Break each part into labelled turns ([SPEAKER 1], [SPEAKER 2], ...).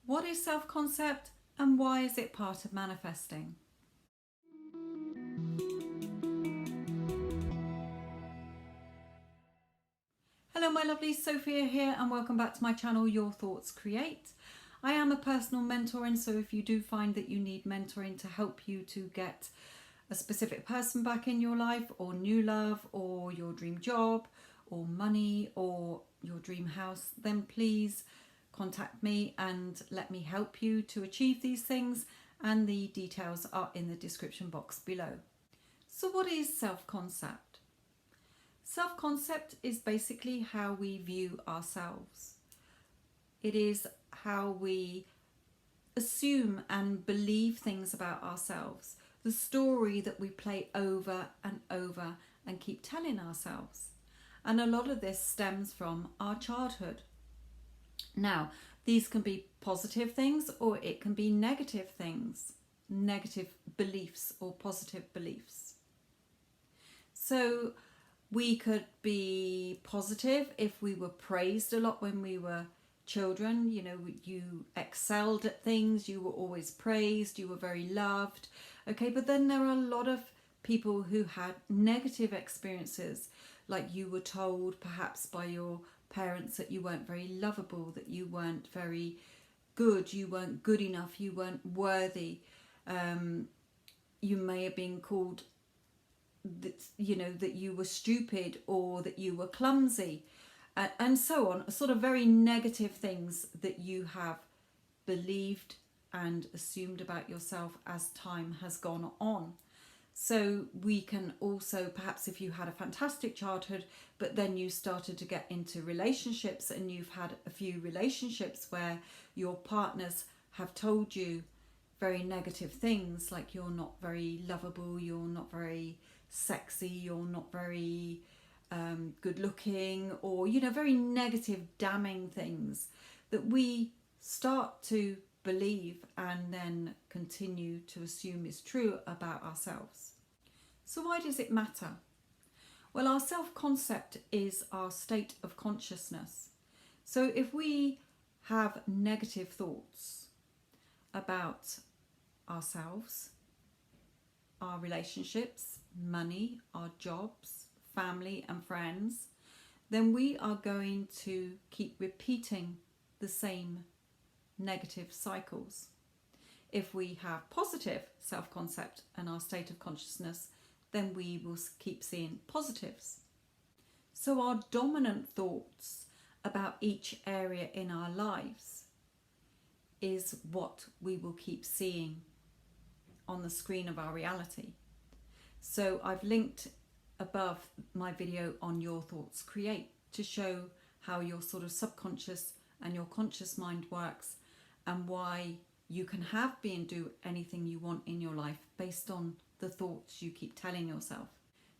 [SPEAKER 1] What is self-concept and why is it part of manifesting? Hello my lovely, Sophia here and welcome back to my channel Your Thoughts Create. I am a personal mentor, and so if you do find that you need mentoring to help you to get a specific person back in your life, or new love, or your dream job, or money, or your dream house, then please contact me and let me help you to achieve these things, and the details are in the description box below. So what is self-concept? Self-concept is basically how we view ourselves. It is how we assume and believe things about ourselves, the story that we play over and over and keep telling ourselves. And a lot of this stems from our childhood. Now, these can be positive things or it can be negative things, negative beliefs or positive beliefs. So we could be positive if we were praised a lot when we were children. You know, you excelled at things, you were always praised, you were very loved. Okay, but then there are a lot of people who had negative experiences, like you were told perhaps by your parents that you weren't very lovable, that you weren't very good, you weren't good enough, you weren't worthy. You may have been called that, you know, that you were stupid or that you were clumsy, and so on. Sort of very negative things that you have believed and assumed about yourself as time has gone on. So we can also, perhaps if you had a fantastic childhood, but then you started to get into relationships and you've had a few relationships where your partners have told you very negative things, like you're not very lovable, you're not very sexy, you're not very good looking, or, you know, very negative, damning things that we start to believe and then continue to assume is true about ourselves. So why does it matter? Well, our self-concept is our state of consciousness. So if we have negative thoughts about ourselves, our relationships, money, our jobs, family and friends, then we are going to keep repeating the same negative cycles. If we have positive self-concept and our state of consciousness, then we will keep seeing positives. So our dominant thoughts about each area in our lives is what we will keep seeing on the screen of our reality. So I've linked above my video on Your Thoughts Create to show how your sort of subconscious and your conscious mind works, and why you can have, be and do anything you want in your life based on the thoughts you keep telling yourself.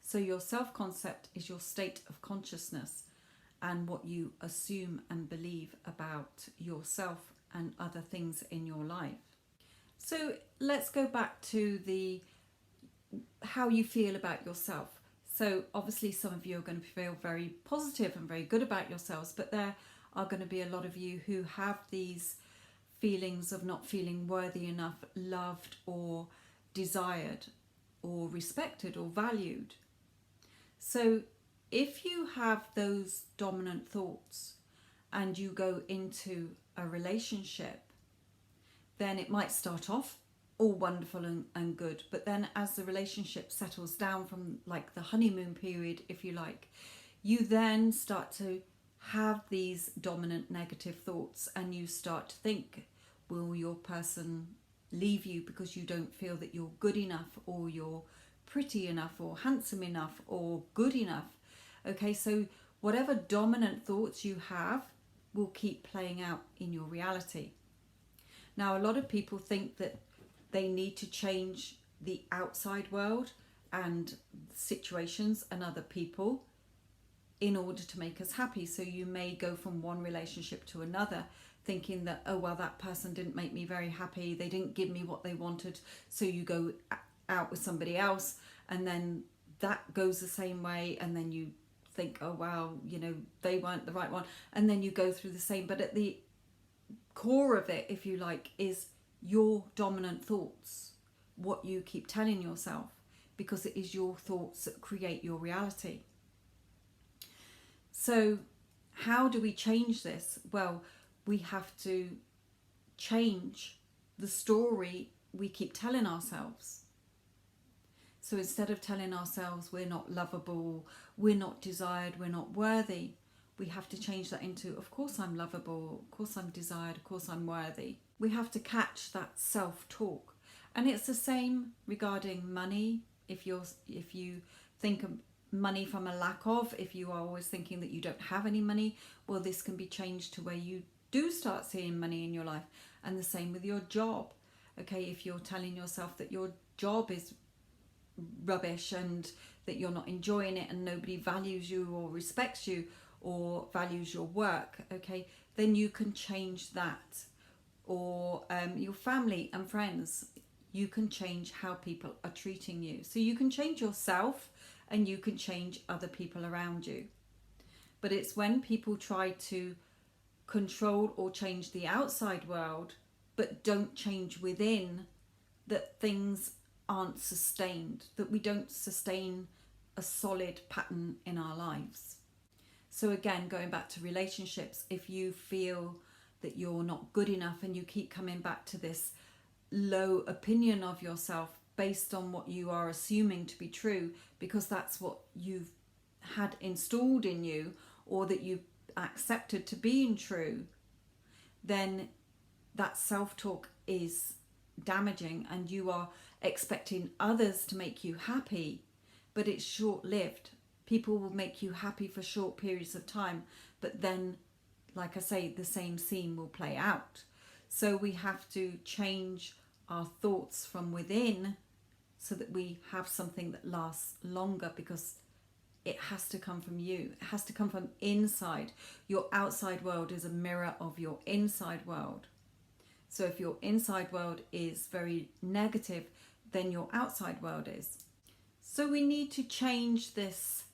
[SPEAKER 1] So your self-concept is your state of consciousness and what you assume and believe about yourself and other things in your life. So let's go back to the how you feel about yourself. So obviously some of you are going to feel very positive and very good about yourselves, but there are going to be a lot of you who have these feelings of not feeling worthy enough, loved or desired or respected or valued. So if you have those dominant thoughts and you go into a relationship, then it might start off all wonderful and good, but then as the relationship settles down from like the honeymoon period, if you like, you then start to have these dominant negative thoughts, and you start to think, will your person leave you because you don't feel that you're good enough, or you're pretty enough, or handsome enough, or good enough? Okay, so whatever dominant thoughts you have will keep playing out in your reality. Now, a lot of people think that they need to change the outside world and situations and other people in order to make us happy. So you may go from one relationship to another thinking that, oh, well, that person didn't make me very happy, they didn't give me what they wanted, so you go out with somebody else, and then that goes the same way, and then you think, oh, well, you know, they weren't the right one, and then you go through the same. But at the core of it, if you like, is your dominant thoughts, what you keep telling yourself, because it is your thoughts that create your reality. So how do we change this? Well, we have to change the story we keep telling ourselves. So instead of telling ourselves we're not lovable, we're not desired, we're not worthy, we have to change that into, of course I'm lovable, of course I'm desired, of course I'm worthy. We have to catch that self-talk. And it's the same regarding money. If you think of money from a lack of, if you are always thinking that you don't have any money, well, this can be changed to where you do start seeing money in your life. And the same with your job. Okay, if you're telling yourself that your job is rubbish and that you're not enjoying it and nobody values you or respects you or values your work, okay, then you can change that. Or your family and friends, you can change how people are treating you. So you can change yourself and you can change other people around you. But it's when people try to control or change the outside world but don't change within that things aren't sustained, that we don't sustain a solid pattern in our lives. So again, going back to relationships, if you feel that you're not good enough and you keep coming back to this low opinion of yourself based on what you are assuming to be true, because that's what you've had installed in you or that you accepted to being true, then that self-talk is damaging and you are expecting others to make you happy, but it's short-lived. People will make you happy for short periods of time, but then, like I say, the same scene will play out. So we have to change our thoughts from within so that we have something that lasts longer, because it has to come from you. It has to come from inside. Your outside world is a mirror of your inside world. So if your inside world is very negative, then your outside world is. So we need to change this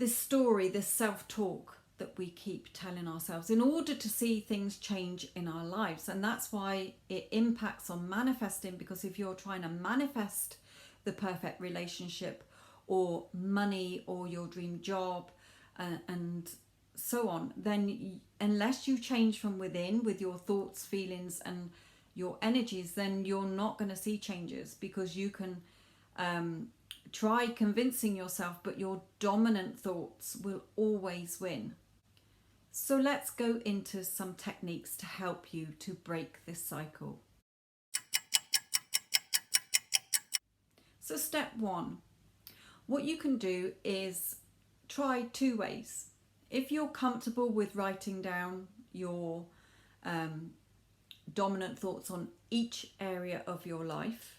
[SPEAKER 1] story, this self-talk that we keep telling ourselves in order to see things change in our lives. And that's why it impacts on manifesting, because if you're trying to manifest the perfect relationship or money or your dream job and so on, then unless you change from within with your thoughts, feelings and your energies, then you're not going to see changes, because you can try convincing yourself, but your dominant thoughts will always win. So let's go into some techniques to help you to break this cycle. So step one, what you can do is try two ways. If you're comfortable with writing down your dominant thoughts on each area of your life,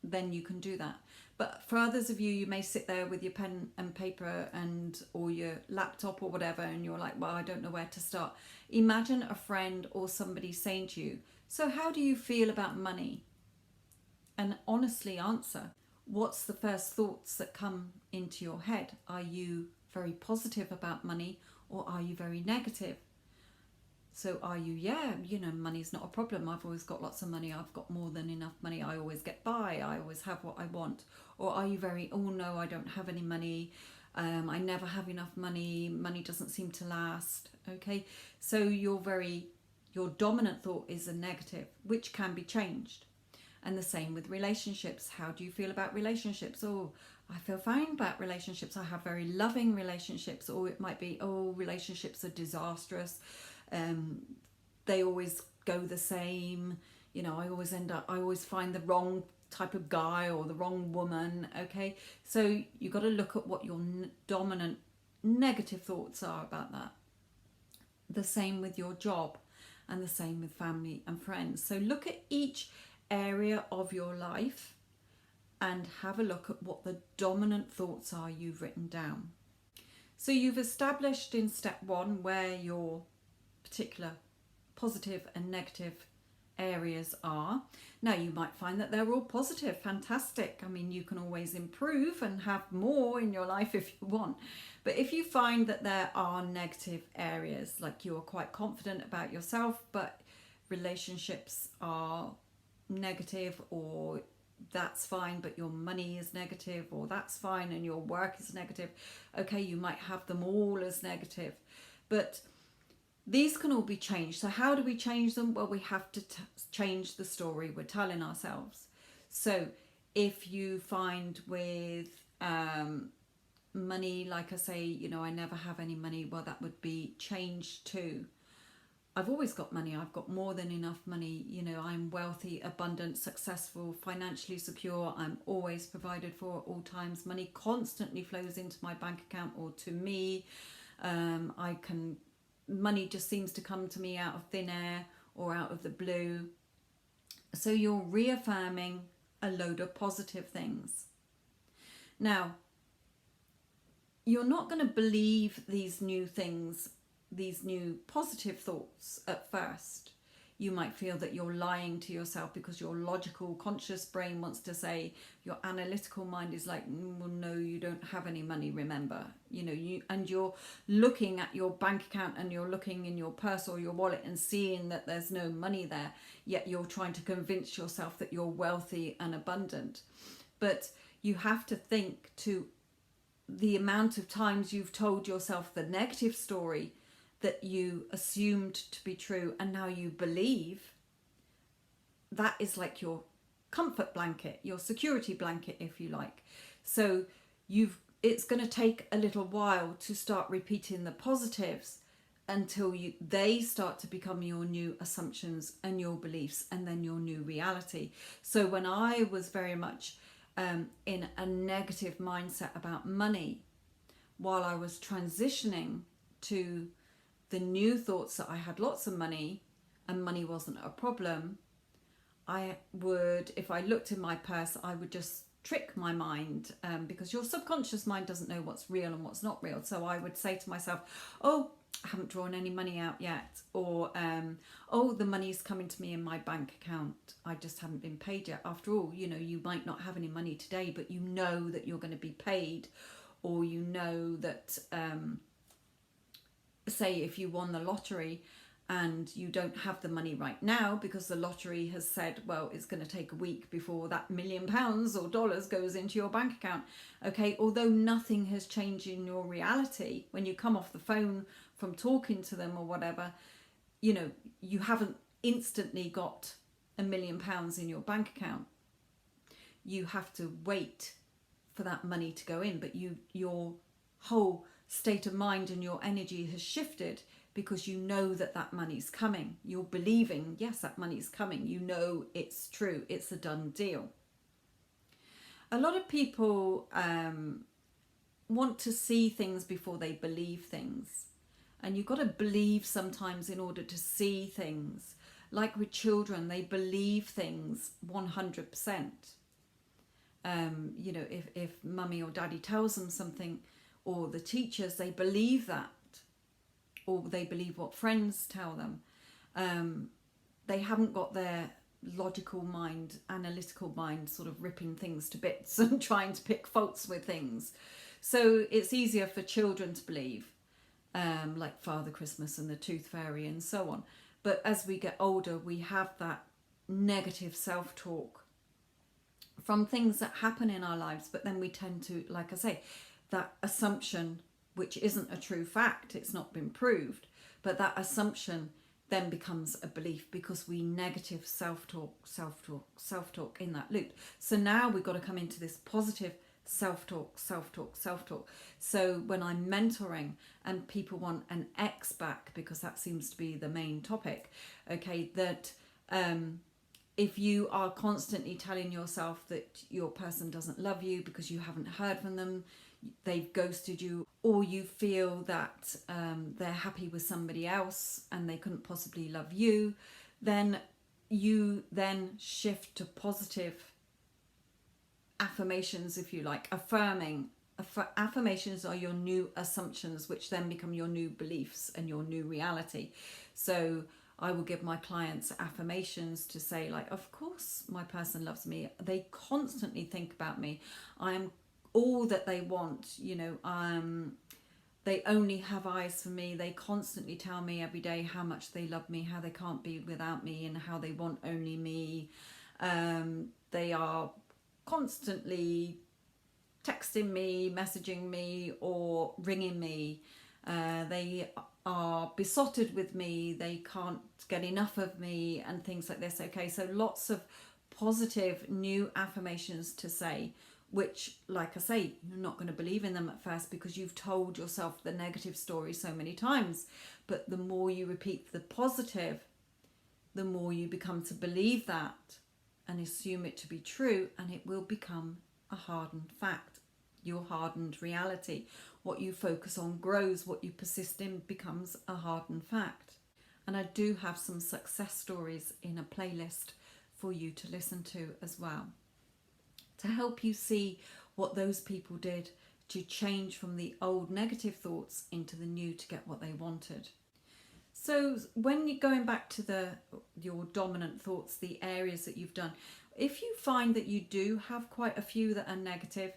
[SPEAKER 1] then you can do that. But for others of you, you may sit there with your pen and paper and or your laptop or whatever, and you're like, well, I don't know where to start. Imagine a friend or somebody saying to you, so how do you feel about money? And honestly answer, what's the first thoughts that come into your head? Are you very positive about money, or are you very negative? So are you, money's not a problem, I've always got lots of money, I've got more than enough money, I always get by, I always have what I want? Or are you very, oh no, I don't have any money, I never have enough money, money doesn't seem to last? Okay, so your dominant thought is a negative, which can be changed. And the same with relationships. How do you feel about relationships? Oh, I feel fine about relationships, I have very loving relationships. Or it might be, oh, relationships are disastrous, they always go the same, I always find the wrong type of guy or the wrong woman. Okay, so you've got to look at what your dominant negative thoughts are about that. The same with your job and the same with family and friends. So look at each area of your life and have a look at what the dominant thoughts are you've written down. So you've established in step one where your particular positive and negative areas are. Now, you might find that they're all positive, fantastic. I mean, you can always improve and have more in your life if you want. But if you find that there are negative areas, like you are quite confident about yourself, but relationships are negative, or that's fine but your money is negative, or that's fine and your work is negative, okay, you might have them all as negative, but these can all be changed. So how do we change them? Well, we have to change the story we're telling ourselves. So if you find with money, like I say, you know, I never have any money, well, that would be changed to, I've always got money. I've got more than enough money. You know, I'm wealthy, abundant, successful, financially secure. I'm always provided for at all times. Money constantly flows into my bank account or to me. Money just seems to come to me out of thin air or out of the blue. So you're reaffirming a load of positive things. Now, you're not going to believe these new things, these new positive thoughts at first. You might feel that you're lying to yourself because your logical, conscious brain wants to say, your analytical mind is like, well, no, you don't have any money, remember. You know, you're looking at your bank account and you're looking in your purse or your wallet and seeing that there's no money there, yet you're trying to convince yourself that you're wealthy and abundant. But you have to think to the amount of times you've told yourself the negative story that you assumed to be true and now you believe. That is like your comfort blanket, your security blanket, if you like. So it's going to take a little while to start repeating the positives until they start to become your new assumptions and your beliefs and then your new reality. So when I was very much in a negative mindset about money, while I was transitioning to the new thoughts that I had lots of money and money wasn't a problem, I would, if I looked in my purse, I would just trick my mind, because your subconscious mind doesn't know what's real and what's not real. So I would say to myself, oh, I haven't drawn any money out yet, or oh, the money's coming to me in my bank account, I just haven't been paid yet. After all, you know, you might not have any money today, but you know that you're going to be paid, or you know that say if you won the lottery and you don't have the money right now because the lottery has said, well, it's going to take a week before that £1 million or dollars goes into your bank account. Okay, although nothing has changed in your reality, when you come off the phone from talking to them or whatever, you know, you haven't instantly got £1 million in your bank account. You have to wait for that money to go in, but your whole state of mind and your energy has shifted because you know that that money's coming. You're believing, yes, that money's coming. You know it's true. It's a done deal. A lot of people want to see things before they believe things. And you've got to believe sometimes in order to see things. Like with children, they believe things 100%. You know, if mummy or daddy tells them something, or the teachers, they believe that, or they believe what friends tell them. They haven't got their logical mind, analytical mind sort of ripping things to bits and trying to pick faults with things. So it's easier for children to believe, like Father Christmas and the Tooth Fairy and so on. But as we get older, we have that negative self-talk from things that happen in our lives, but then we tend to, like I say, that assumption, which isn't a true fact, it's not been proved, but that assumption then becomes a belief because we negative self-talk in that loop. So now we've got to come into this positive self-talk. So when I'm mentoring and people want an X back, because that seems to be the main topic, okay, that if you are constantly telling yourself that your person doesn't love you because you haven't heard from them, they've ghosted you, or you feel that they're happy with somebody else and they couldn't possibly love you, then you then shift to positive affirmations, if you like, affirming. Affirmations are your new assumptions, which then become your new beliefs and your new reality. So I will give my clients affirmations to say, like, of course my person loves me. They constantly think about me. I am all that they want, they only have eyes for me. They constantly tell me every day how much they love me, how they can't be without me, and how they want only me. They are constantly texting me, messaging me, or ringing me. They are besotted with me. They can't get enough of me, and things like this. Okay, so lots of positive new affirmations to say, which, like I say, you're not going to believe in them at first because you've told yourself the negative story so many times. But the more you repeat the positive, the more you become to believe that and assume it to be true, and it will become a hardened fact, your hardened reality. What you focus on grows, what you persist in becomes a hardened fact. And I do have some success stories in a playlist for you to listen to as well, to help you see what those people did to change from the old negative thoughts into the new to get what they wanted. So when you're going back to your dominant thoughts, the areas that you've done, if you find that you do have quite a few that are negative,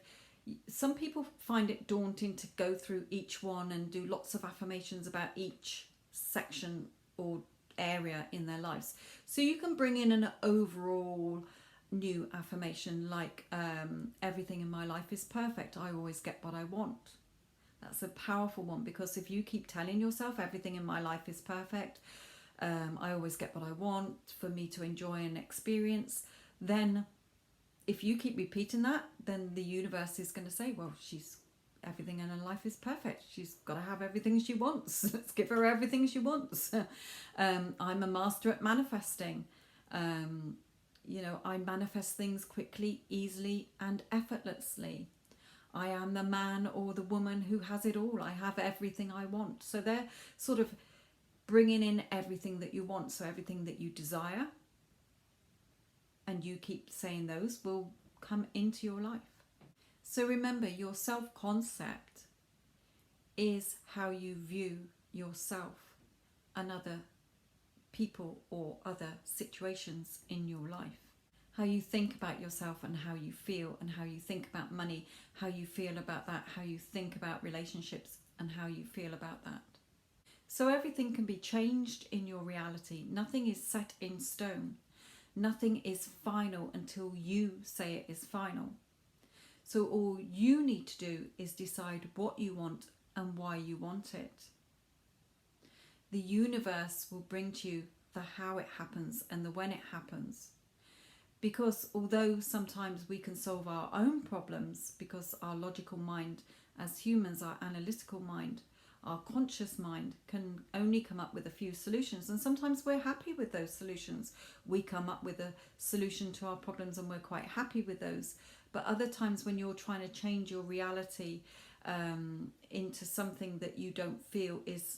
[SPEAKER 1] some people find it daunting to go through each one and do lots of affirmations about each section or area in their lives. So you can bring in an overall new affirmation like everything in my life is perfect. I always get what I want. That's a powerful one, because if you keep telling yourself everything in my life is perfect, I always get what I want, for me to enjoy and experience, then if you keep repeating that, then the universe is going to say, well, everything in her life is perfect. She's got to have everything she wants. Let's give her everything she wants. I'm a master at manifesting. I manifest things quickly, easily, and effortlessly. I am the man or the woman who has it all. I have everything I want. So they're sort of bringing in everything that you want. So everything that you desire, and you keep saying those, will come into your life. So remember, your self-concept is how you view yourself and other people or other situations in your life. How you think about yourself and how you feel, and how you think about money, how you feel about that, how you think about relationships and how you feel about that. So everything can be changed in your reality. Nothing is set in stone. Nothing is final until you say it is final. So all you need to do is decide what you want and why you want it. The universe will bring to you the how it happens and the when it happens. Because although sometimes we can solve our own problems, because our logical mind as humans, our analytical mind, our conscious mind can only come up with a few solutions, and sometimes we're happy with those solutions. We come up with a solution to our problems and we're quite happy with those. But other times when you're trying to change your reality into something that you don't feel is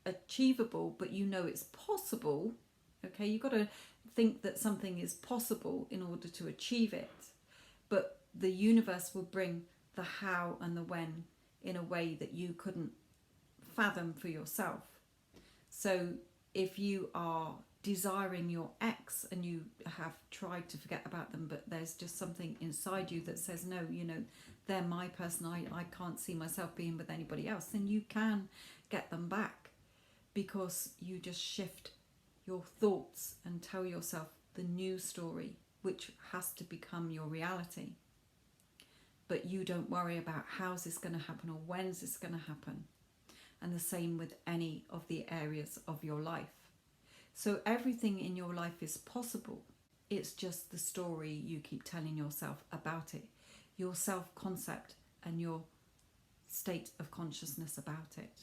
[SPEAKER 1] achievable, but you know it's possible, okay, you've got to think that something is possible in order to achieve it. But the universe will bring the how and the when in a way that you couldn't fathom for yourself. So if you are desiring your ex and you have tried to forget about them, but there's just something inside you that says, no, they're my person, I can't see myself being with anybody else, then you can get them back, because you just shift your thoughts and tell yourself the new story, which has to become your reality. But you don't worry about how's this going to happen or when's this going to happen. And the same with any of the areas of your life. So everything in your life is possible. It's just the story you keep telling yourself about it, your self-concept and your state of consciousness about it.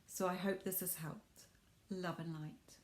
[SPEAKER 1] So I hope this has helped. Love and light.